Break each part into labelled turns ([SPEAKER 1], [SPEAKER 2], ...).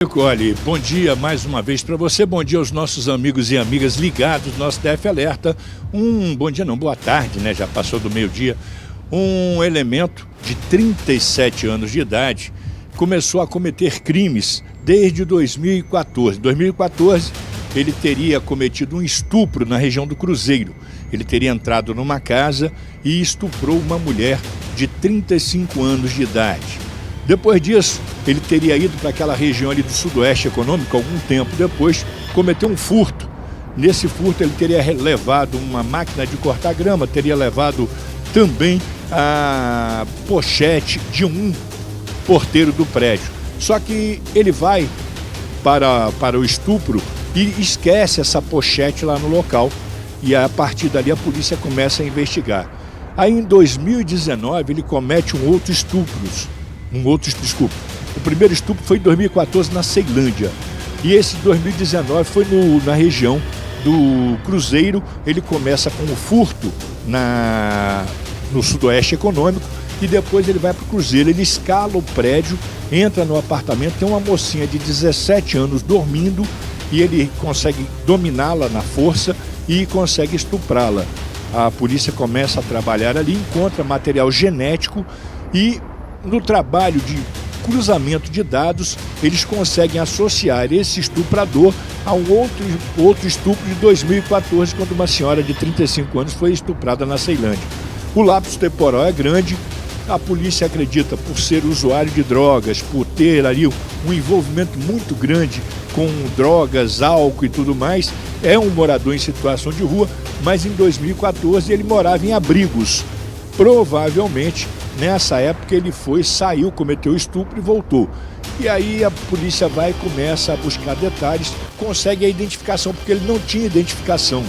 [SPEAKER 1] Olha, bom dia mais uma vez para você, bom dia aos nossos amigos e amigas ligados no nosso DF Alerta. Bom dia não, boa tarde, né? Já passou do meio-dia. Um elemento de 37 anos de idade começou a cometer crimes desde 2014. Em 2014, ele teria cometido um estupro na região do Cruzeiro. Ele teria entrado numa casa e estuprou uma mulher de 35 anos de idade. Depois disso, ele teria ido para aquela região ali do Sudoeste Econômico, algum tempo depois, cometeu um furto. Nesse furto ele teria levado uma máquina de cortar grama, teria levado também a pochete de um porteiro do prédio. Só que ele vai para o estupro e esquece essa pochete lá no local. E a partir dali a polícia começa a investigar. Aí em 2019 ele comete um outro estupro. O primeiro estupro foi em 2014 na Ceilândia. E esse 2019 foi na região do Cruzeiro. Ele começa com o furto no Sudoeste Econômico e depois ele vai para o Cruzeiro. Ele escala o prédio, entra no apartamento, tem uma mocinha de 17 anos dormindo e ele consegue dominá-la na força e consegue estuprá-la. A polícia começa a trabalhar ali, encontra material genético e no trabalho de cruzamento de dados, eles conseguem associar esse estuprador a um outro estupro de 2014, quando uma senhora de 35 anos foi estuprada na Ceilândia. O lapso temporal é grande, a polícia acredita, por ser usuário de drogas, por ter ali um envolvimento muito grande com drogas, álcool e tudo mais, é um morador em situação de rua, mas em 2014 ele morava em abrigos. Provavelmente, nessa época ele saiu, cometeu estupro e voltou. E aí a polícia vai e começa a buscar detalhes, consegue a identificação, porque ele não tinha identificação.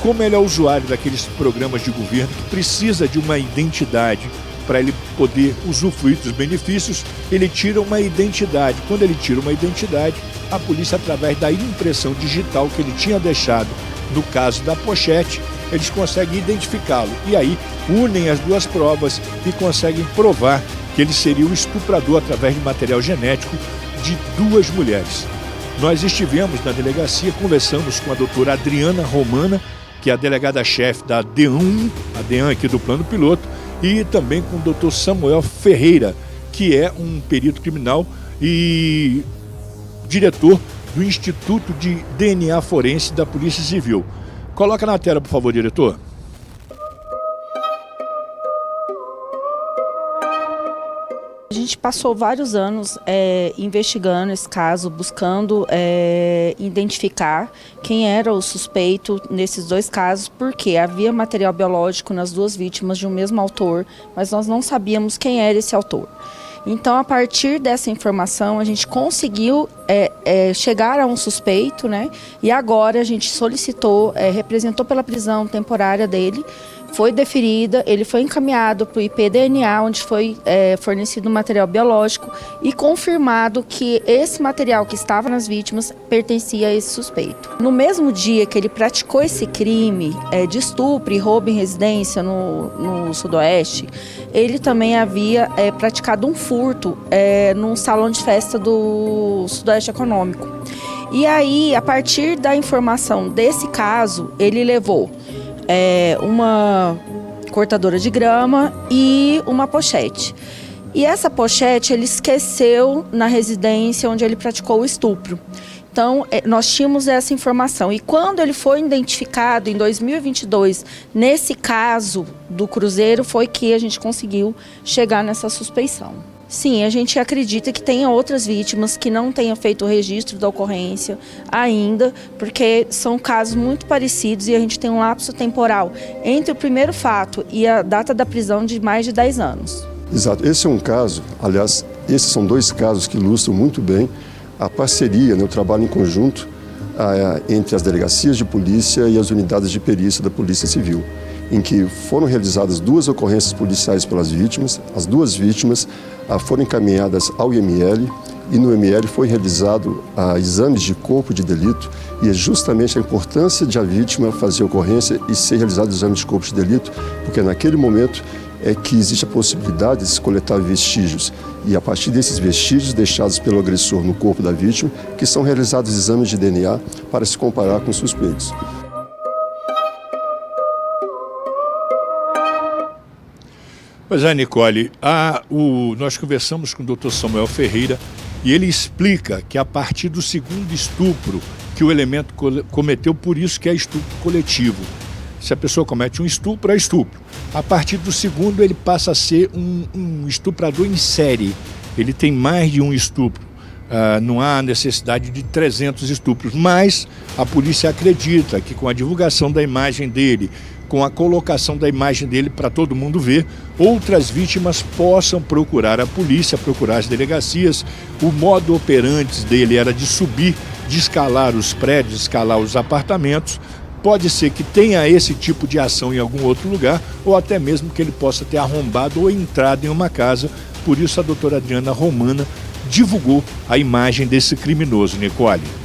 [SPEAKER 1] Como ele é usuário daqueles programas de governo que precisa de uma identidade para ele poder usufruir dos benefícios, ele tira uma identidade. Quando ele tira uma identidade, a polícia, através da impressão digital que ele tinha deixado no caso da pochete, eles conseguem identificá-lo. E aí unem as duas provas e conseguem provar que ele seria o estuprador através de material genético de duas mulheres. Nós estivemos na delegacia, conversamos com a doutora Adriana Romana, que é a delegada-chefe da DEAN, a DEAN aqui do Plano Piloto, e também com o doutor Samuel Ferreira, que é um perito criminal e diretor do Instituto de DNA Forense da Polícia Civil. Coloca na tela, por favor, diretor.
[SPEAKER 2] A gente passou vários anos investigando esse caso, buscando identificar quem era o suspeito nesses dois casos, porque havia material biológico nas duas vítimas de um mesmo autor, mas nós não sabíamos quem era esse autor. Então, a partir dessa informação, a gente conseguiu chegar a um suspeito, né? E agora a gente solicitou, representou pela prisão temporária dele, foi deferida, ele foi encaminhado para o IP-DNA, onde foi fornecido material biológico e confirmado que esse material que estava nas vítimas pertencia a esse suspeito. No mesmo dia que ele praticou esse crime de estupro e roubo em residência no Sudoeste, ele também havia praticado um furto num salão de festa do Sudoeste Econômico. E aí, a partir da informação desse caso, ele levou uma cortadora de grama e uma pochete. E essa pochete ele esqueceu na residência onde ele praticou o estupro. Então, nós tínhamos essa informação. E quando ele foi identificado em 2022, nesse caso do Cruzeiro, foi que a gente conseguiu chegar nessa suspeição. Sim, a gente acredita que tenha outras vítimas que não tenham feito o registro da ocorrência ainda, porque são casos muito parecidos e a gente tem um lapso temporal entre o primeiro fato e a data da prisão de mais de 10 anos.
[SPEAKER 3] Exato. Esse é um caso, aliás, esses são dois casos que ilustram muito bem a parceria, o trabalho em conjunto entre as delegacias de polícia e as unidades de perícia da Polícia Civil, em que foram realizadas duas ocorrências policiais pelas vítimas. As duas vítimas foram encaminhadas ao IML e no IML foi realizado exames de corpo de delito, e é justamente a importância de a vítima fazer a ocorrência e ser realizado o exame de corpo de delito, porque naquele momento é que existe a possibilidade de se coletar vestígios E a partir desses vestígios deixados pelo agressor no corpo da vítima, que são realizados exames de DNA para se comparar com os suspeitos.
[SPEAKER 1] Pois é, Nicole, nós conversamos com o Dr. Samuel Ferreira e ele explica que a partir do segundo estupro que o elemento cometeu, por isso que é estupro coletivo. Se a pessoa comete um estupro, é estupro. A partir do segundo, ele passa a ser um estuprador em série. Ele tem mais de um estupro. Não há necessidade de 300 estupros, mas a polícia acredita que com a divulgação da imagem dele, com a colocação da imagem dele para todo mundo ver, outras vítimas possam procurar a polícia, procurar as delegacias. O modo operandi dele era de subir, de escalar os prédios, escalar os apartamentos. Pode ser que tenha esse tipo de ação em algum outro lugar, ou até mesmo que ele possa ter arrombado ou entrado em uma casa. Por isso a doutora Adriana Romana divulgou a imagem desse criminoso, Nicole.